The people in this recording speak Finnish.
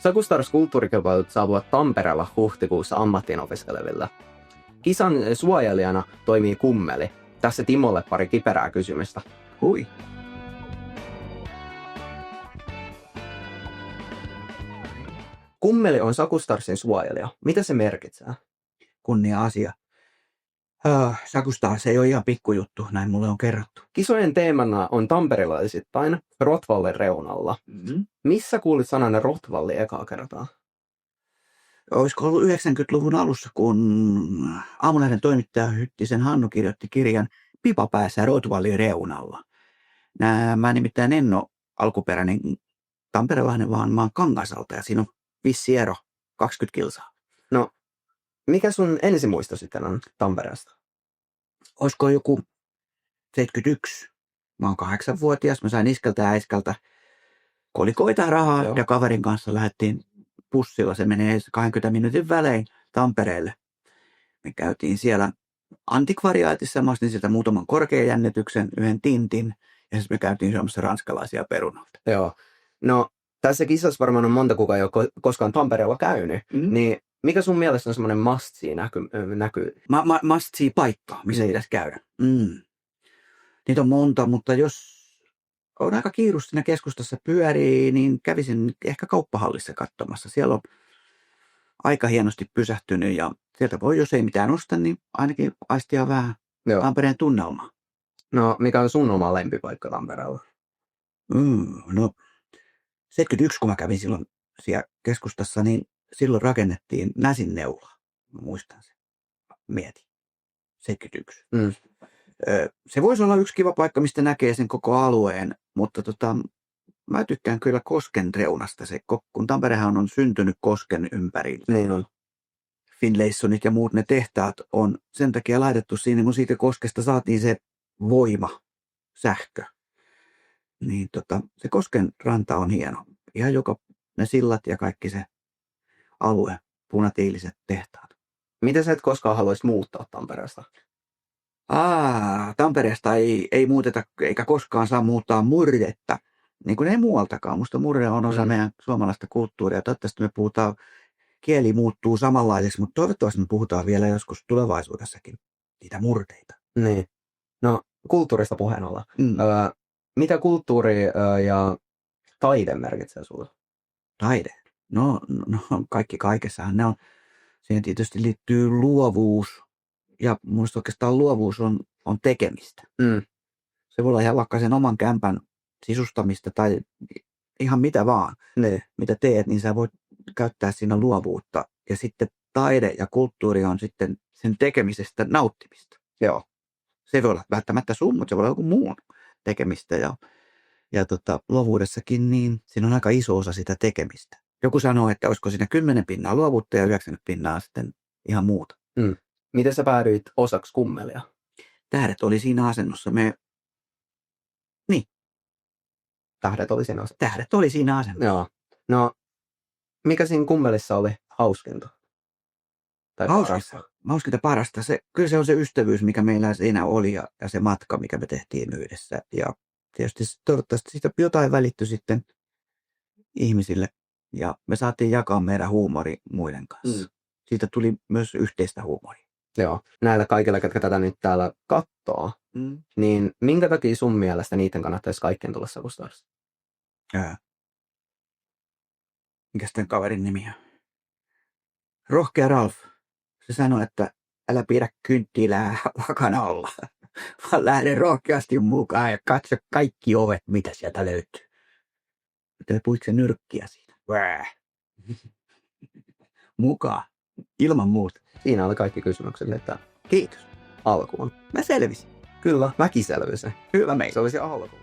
Sakustars kulttuurikilpailut saapuvat Tampereella huhtikuussa ammattiin opiskeleville. Kisan suojelijana toimii Kummeli. Tässä Timolle pari kiperää kysymystä. Hui. Kummeli on Sakustarsin suojelija. Mitä se merkitsee? Kunnia asia. Sakustars ei ole ihan pikkujuttu, näin mulle on kerrottu. Kisojen teemana on tamperelaisittain Rotvallin reunalla. Mm-hmm. Missä kuulit sanan Rotvalli ekaa kertaa? Olisiko ollut 90-luvun alussa, kun Aamulehden toimittaja Hyttisen Hannu kirjoitti kirjan Pipapäässä Rotvallin reunalla. Mä nimittäin en ole alkuperäinen tamperelainen, vaan mä oon Kangasalta ja siinä on vissi ero, 20 kilsaa. No, mikä sun ensimuisto sitten on Tampereesta? Olisiko joku 71? Mä oon 8-vuotias, mä sain iskeltä ja äiskeltä kolikoita rahaa. Joo. Ja kaverin kanssa lähdettiin bussilla, se menee 20 minuutin välein Tampereelle. Me käytiin siellä antikvariaatissa, mä ostin sieltä muutaman korkean jännityksen, yhden tintin, ja sitten me käytiin syömässä ranskalaisia perunoita. Joo, no tässä kisassa varmaan on monta kukaan, ei ole koskaan Tampereella käynyt, niin mikä sun mielestä on semmoinen must-see näkyy? Must-see paikka, missä pitäisi käydä. Niitä on monta, mutta jos on aika kiirus siinä keskustassa pyörii, niin kävisin ehkä kauppahallissa katsomassa. Siellä on aika hienosti pysähtynyt ja sieltä voi, jos ei mitään osta, niin ainakin aistia vähän Tampereen tunnelmaa. No, mikä on sun oma lempipaikka Tampereella? No, 71, kun mä kävin silloin siellä keskustassa, niin silloin rakennettiin Näsin neulaa. Mä muistan sen. Mietin. 71. Se voisi olla yksi kiva paikka, mistä näkee sen koko alueen, mutta mä tykkään kyllä kosken reunasta. Kun Tamperehan on syntynyt kosken ympärillä. Niin on. Finlaysonit ja muut ne tehtaat on sen takia laitettu siinä, kun siitä koskesta saatiin se voima, sähkö. Niin se kosken ranta on hieno. Ihan ne sillat ja kaikki se alue, punatiiliset tehtaat. Miten sä et koskaan haluaisi muuttaa Tampereesta? Tampereesta ei muuteta eikä koskaan saa muuttaa murretta. Niin kuin ei muualtakaan. Musta murre on osa meidän suomalaista kulttuuria. Toivottavasti me puhutaan, kieli muuttuu samanlaiseksi, mutta toivottavasti me puhutaan vielä joskus tulevaisuudessakin niitä murteita. Niin. No, kulttuurista puheen olla. Mitä kulttuuri ja taide merkitsee sulle? Taide? No kaikki kaikessahan ne on. Siihen tietysti liittyy luovuus. Ja minusta oikeastaan luovuus on tekemistä. Se voi olla ihan vaikka sen oman kämpän sisustamista tai ihan mitä vaan. Mitä teet, niin sä voit käyttää siinä luovuutta. Ja sitten taide ja kulttuuri on sitten sen tekemisestä nauttimista. Joo. Se voi olla välttämättä sun, mutta se voi olla joku muun tekemistä. Ja luovuudessakin niin siinä on aika iso osa sitä tekemistä. Joku sanoo, että olisiko siinä 10% luovuutta ja 90% sitten ihan muuta. Miten sä päädyit osaksi Kummelia? Tähdet oli siinä asennossa. Tähdet oli siinä asennossa? Tähdet oli siinä asennossa. Joo. No, mikä siinä Kummelissa oli hauskinta? Tai hauskinta parasta. Kyllä se on se ystävyys, mikä meillä siinä oli ja se matka, mikä me tehtiin yhdessä. Ja tietysti toivottavasti siitä jotain välittyi sitten ihmisille. Ja me saatiin jakaa meidän huumori muiden kanssa. Siitä tuli myös yhteistä huumoria. Joo. Näillä kaikilla, ketkä tätä nyt täällä katsoo, niin minkä takia sun mielestä niiden kannattaisi kaikkien tulla Sakustars? Mikäs tämän kaverin nimi on? Rohkea Ralf. Se sanoi, että älä pidä kynttilää lakana alla, vaan lähde rohkeasti mukaan ja katso kaikki ovet, mitä sieltä löytyy. Puitko se nyrkkiä siitä? Mukaan. Ilman muuta. Siinä oli kaikki kysymykset, että kiitos. Alkuun. Mä selvisin. Kyllä, mäkin selvisin. Hyvä meitä. Se olisi alku.